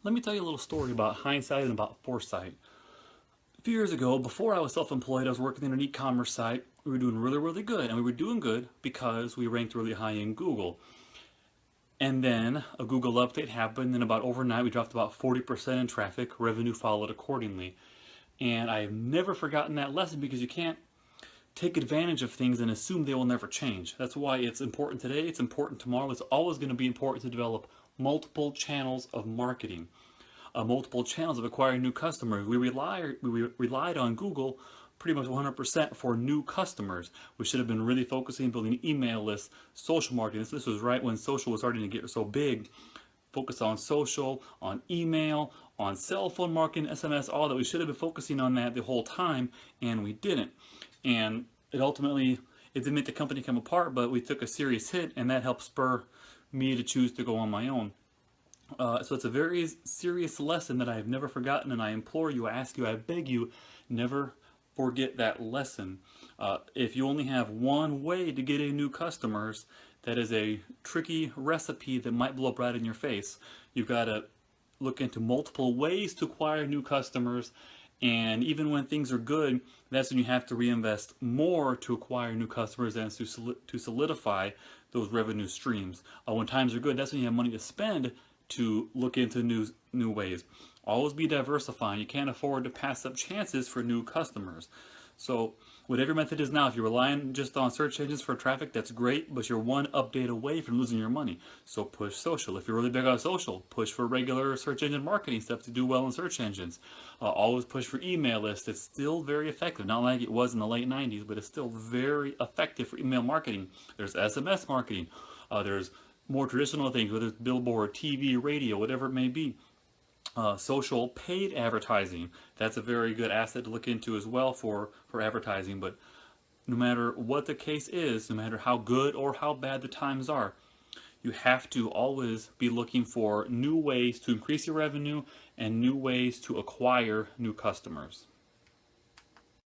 Let me tell you a little story about hindsight and about foresight. A few years ago, before I was self-employed, I was working in an e-commerce site. We were doing really, really good, and we were doing good because we ranked really high in Google. And then a Google update happened, and about overnight, we dropped about 40% in traffic. Revenue followed accordingly. And I've never forgotten that lesson because you can't take advantage of things and assume they will never change. That's why it's important today, it's important tomorrow, it's always going to be important to develop multiple channels of marketing, multiple channels of acquiring new customers. We relied on Google pretty much 100% for new customers. We should have been really focusing on building email lists, social marketing. This was right when social was starting to get so big. Focus on social, on email, on cell phone marketing, SMS, all that. We should have been focusing on that the whole time, and we didn't. And it didn't make the company come apart, but we took a serious hit, and that helped spur me to choose to go on my own. So it's a very serious lesson that I have never forgotten, and I implore you, I ask you, I beg you, never forget that lesson. If you only have one way to get in new customers, that is a tricky recipe that might blow up right in your face. You've got to look into multiple ways to acquire new customers, and even when things are good, that's when you have to reinvest more to acquire new customers and to solidify those revenue streams. When times are good, that's when you have money to spend to look into new ways. Always be diversifying. You can't afford to pass up chances for new customers. So whatever your method is now, if you're relying just on search engines for traffic, that's great, but you're one update away from losing your money. So push social. If you're really big on social, push for regular search engine marketing stuff to do well in search engines. Always push for email lists. It's still very effective. Not like it was in the late 90s, but it's still very effective for email marketing. There's SMS marketing. There's more traditional things, whether it's billboard, TV, radio, whatever it may be. Social paid advertising, that's a very good asset to look into as well for advertising. But no matter what the case is, no matter how good or how bad the times are, you have to always be looking for new ways to increase your revenue and new ways to acquire new customers.